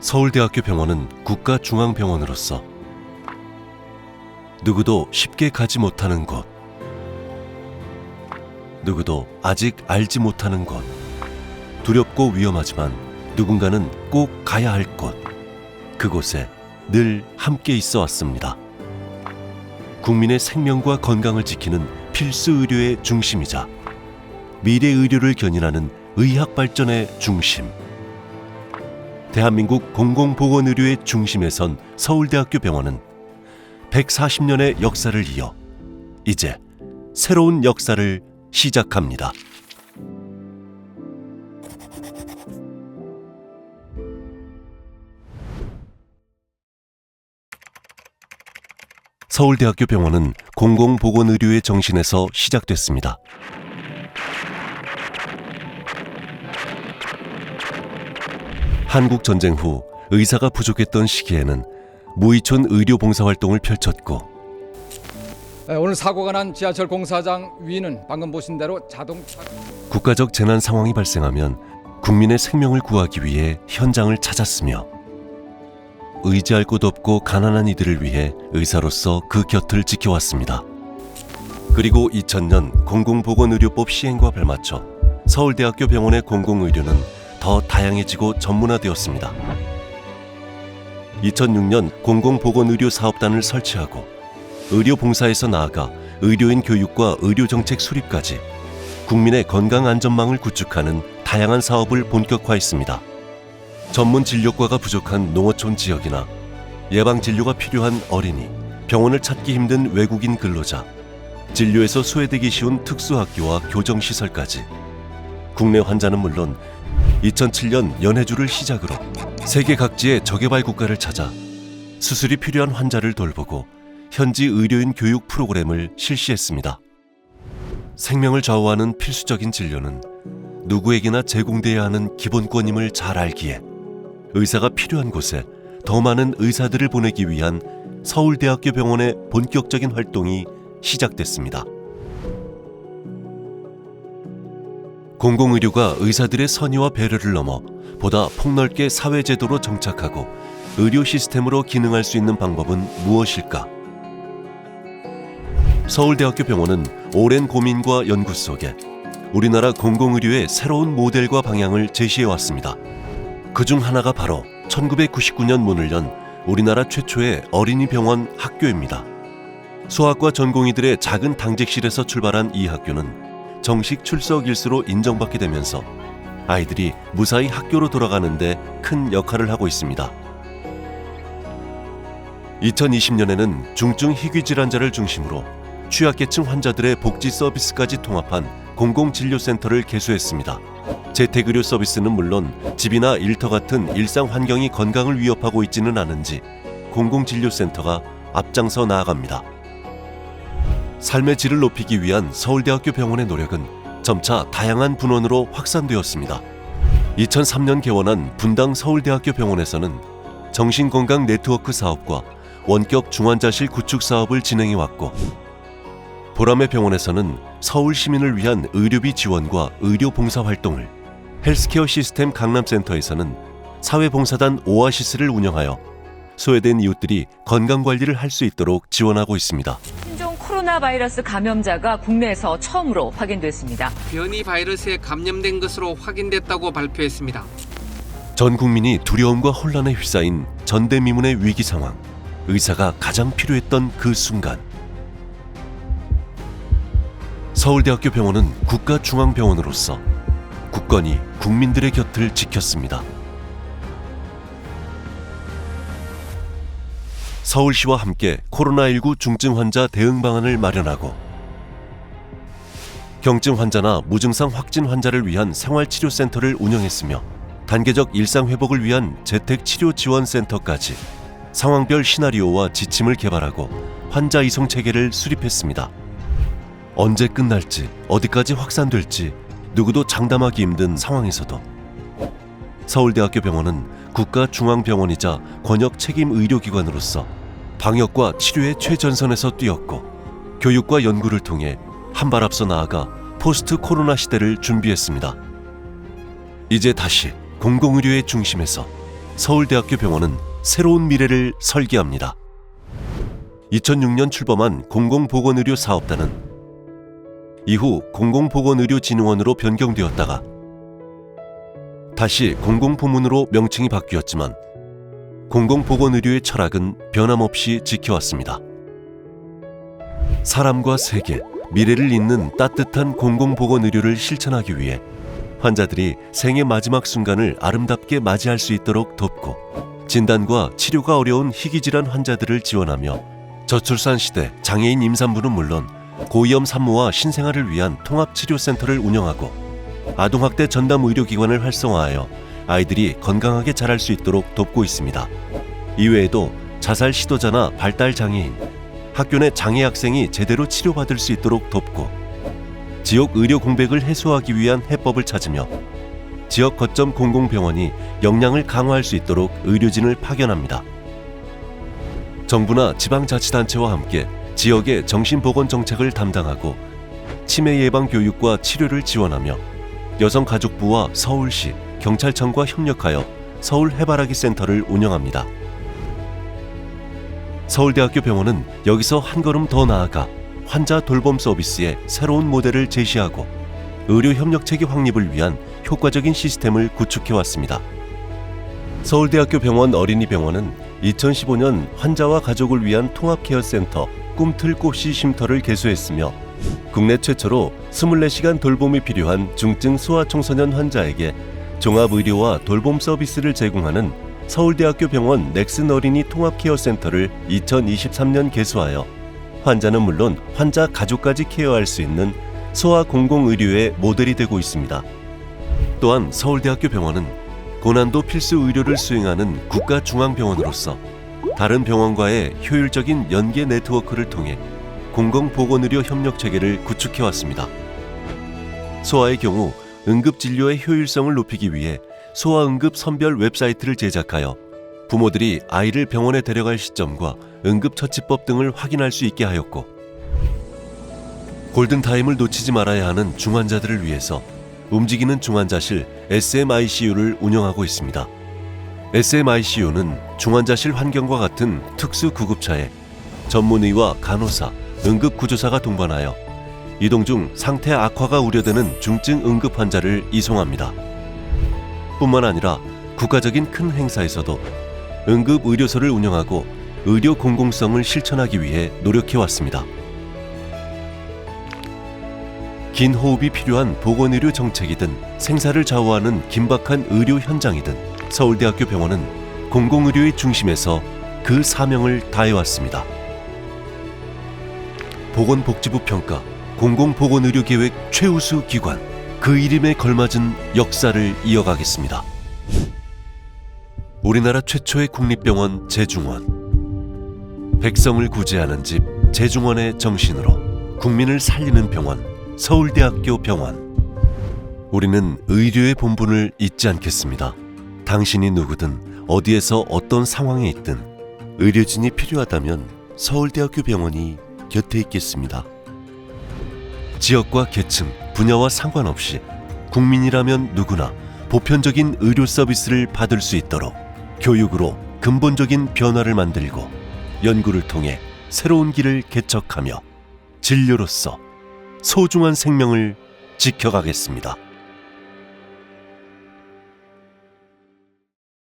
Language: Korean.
서울대학교 병원은 국가중앙병원으로서 누구도 쉽게 가지 못하는 곳, 누구도 아직 알지 못하는 곳, 두렵고 위험하지만 누군가는 꼭 가야 할 곳, 그곳에 늘 함께 있어 왔습니다. 국민의 생명과 건강을 지키는 필수 의료의 중심이자 미래 의료를 견인하는 의학 발전의 중심, 대한민국 공공보건의료의 중심에 선 서울대학교 병원은 140년의 역사를 이어 이제 새로운 역사를 시작합니다. 서울대학교 병원은 공공보건의료의 정신에서 시작됐습니다. 한국 전쟁 후 의사가 부족했던 시기에는 무의촌 의료 봉사활동을 펼쳤고, 오늘 사고가 난 지하철 공사장 위는 방금 보신 대로 자동차. 국가적 재난 상황이 발생하면 국민의 생명을 구하기 위해 현장을 찾았으며, 의지할 곳 없고 가난한 이들을 위해 의사로서 그 곁을 지켜왔습니다. 그리고 2000년 공공보건의료법 시행과 발맞춰 서울대학교 병원의 공공의료는 더 다양해지고 전문화되었습니다. 2006년 공공보건의료 사업단을 설치하고 의료봉사에서 나아가 의료인 교육과 의료정책 수립까지 국민의 건강안전망을 구축하는 다양한 사업을 본격화했습니다. 전문 진료과가 부족한 농어촌 지역이나 예방진료가 필요한 어린이, 병원을 찾기 힘든 외국인 근로자, 진료에서 소외되기 쉬운 특수학교와 교정시설까지 국내 환자는 물론 2007년 연해주를 시작으로 세계 각지의 저개발 국가를 찾아 수술이 필요한 환자를 돌보고 현지 의료인 교육 프로그램을 실시했습니다. 생명을 좌우하는 필수적인 진료는 누구에게나 제공돼야 하는 기본권임을 잘 알기에 의사가 필요한 곳에 더 많은 의사들을 보내기 위한 서울대학교 병원의 본격적인 활동이 시작됐습니다. 공공의료가 의사들의 선의와 배려를 넘어 보다 폭넓게 사회제도로 정착하고 의료 시스템으로 기능할 수 있는 방법은 무엇일까? 서울대학교 병원은 오랜 고민과 연구 속에 우리나라 공공의료의 새로운 모델과 방향을 제시해왔습니다. 그중 하나가 바로 1999년 문을 연 우리나라 최초의 어린이 병원 학교입니다. 소아과 전공의들의 작은 당직실에서 출발한 이 학교는 정식 출석 일수로 인정받게 되면서 아이들이 무사히 학교로 돌아가는 데 큰 역할을 하고 있습니다. 2020년에는 중증 희귀질환자를 중심으로 취약계층 환자들의 복지 서비스까지 통합한 공공진료센터를 개소했습니다. 재택의료 서비스는 물론 집이나 일터 같은 일상 환경이 건강을 위협하고 있지는 않은지 공공진료센터가 앞장서 나아갑니다. 삶의 질을 높이기 위한 서울대학교 병원의 노력은 점차 다양한 분원으로 확산되었습니다. 2003년 개원한 분당 서울대학교 병원에서는 정신건강 네트워크 사업과 원격 중환자실 구축 사업을 진행해왔고, 보람의 병원에서는 서울 시민을 위한 의료비 지원과 의료봉사 활동을, 헬스케어 시스템 강남센터에서는 사회봉사단 오아시스를 운영하여 소외된 이웃들이 건강관리를 할 수 있도록 지원하고 있습니다. 신종 코로나 바이러스 감염자가 국내에서 처음으로 확인됐습니다. 변이 바이러스에 감염된 것으로 확인됐다고 발표했습니다. 전 국민이 두려움과 혼란에 휩싸인 전대미문의 위기 상황, 의사가 가장 필요했던 그 순간, 서울대학교 병원은 국가중앙병원으로서 굳건히 국민들의 곁을 지켰습니다. 서울시와 함께 코로나19 중증 환자 대응 방안을 마련하고, 경증 환자나 무증상 확진 환자를 위한 생활치료센터를 운영했으며, 단계적 일상회복을 위한 재택치료지원센터까지 상황별 시나리오와 지침을 개발하고 환자 이송 체계를 수립했습니다. 언제 끝날지, 어디까지 확산될지 누구도 장담하기 힘든 상황에서도 서울대학교 병원은 국가중앙병원이자 권역 책임 의료기관으로서 방역과 치료의 최전선에서 뛰었고, 교육과 연구를 통해 한 발 앞서 나아가 포스트 코로나 시대를 준비했습니다. 이제 다시 공공의료의 중심에서 서울대학교 병원은 새로운 미래를 설계합니다. 2006년 출범한 공공보건의료 사업단은 이후 공공보건의료진흥원으로 변경되었다가 다시 공공부문으로 명칭이 바뀌었지만 공공보건의료의 철학은 변함없이 지켜왔습니다. 사람과 세계, 미래를 잇는 따뜻한 공공보건의료를 실천하기 위해 환자들이 생의 마지막 순간을 아름답게 맞이할 수 있도록 돕고 진단과 치료가 어려운 희귀질환 환자들을 지원하며 저출산 시대 장애인 임산부는 물론 고위험 산모와 신생아를 위한 통합치료센터를 운영하고 아동학대 전담 의료기관을 활성화하여 아이들이 건강하게 자랄 수 있도록 돕고 있습니다. 이외에도 자살 시도자나 발달 장애인, 학교 내 장애 학생이 제대로 치료받을 수 있도록 돕고 지역 의료 공백을 해소하기 위한 해법을 찾으며 지역 거점 공공병원이 역량을 강화할 수 있도록 의료진을 파견합니다. 정부나 지방자치단체와 함께 지역의 정신보건 정책을 담당하고 치매 예방 교육과 치료를 지원하며 여성가족부와 서울시, 경찰청과 협력하여 서울 해바라기 센터를 운영합니다. 서울대학교 병원은 여기서 한 걸음 더 나아가 환자 돌봄 서비스의 새로운 모델을 제시하고 의료 협력체계 확립을 위한 효과적인 시스템을 구축해왔습니다. 서울대학교 병원 어린이병원은 2015년 환자와 가족을 위한 통합케어센터 꿈틀꽃이 쉼터를 개소했으며 국내 최초로 24시간 돌봄이 필요한 중증 소아청소년 환자에게 종합의료와 돌봄 서비스를 제공하는 서울대학교 병원 넥슨 어린이 통합케어센터를 2023년 개소하여 환자는 물론 환자 가족까지 케어할 수 있는 소아공공의료의 모델이 되고 있습니다. 또한 서울대학교 병원은 고난도 필수 의료를 수행하는 국가중앙병원으로서 다른 병원과의 효율적인 연계 네트워크를 통해 공공보건의료 협력체계를 구축해왔습니다. 소아의 경우 응급진료의 효율성을 높이기 위해 소아응급 선별 웹사이트를 제작하여 부모들이 아이를 병원에 데려갈 시점과 응급처치법 등을 확인할 수 있게 하였고 골든타임을 놓치지 말아야 하는 중환자들을 위해서 움직이는 중환자실 SMICU를 운영하고 있습니다. SMICU는 중환자실 환경과 같은 특수 구급차에 전문의와 간호사, 응급구조사가 동반하여 이동 중 상태 악화가 우려되는 중증 응급 환자를 이송합니다. 뿐만 아니라 국가적인 큰 행사에서도 응급의료소를 운영하고 의료 공공성을 실천하기 위해 노력해왔습니다. 긴 호흡이 필요한 보건의료 정책이든 생사를 좌우하는 긴박한 의료 현장이든 서울대학교 병원은 공공의료의 중심에서 그 사명을 다해왔습니다. 보건복지부 평가 공공보건의료계획 최우수 기관, 그 이름에 걸맞은 역사를 이어가겠습니다. 우리나라 최초의 국립병원 제중원, 백성을 구제하는 집 제중원의 정신으로 국민을 살리는 병원 서울대학교 병원. 우리는 의료의 본분을 잊지 않겠습니다. 당신이 누구든 어디에서 어떤 상황에 있든 의료진이 필요하다면 서울대학교 병원이 곁에 있겠습니다. 지역과 계층, 분야와 상관없이 국민이라면 누구나 보편적인 의료 서비스를 받을 수 있도록 교육으로 근본적인 변화를 만들고 연구를 통해 새로운 길을 개척하며 진료로서 소중한 생명을 지켜가겠습니다.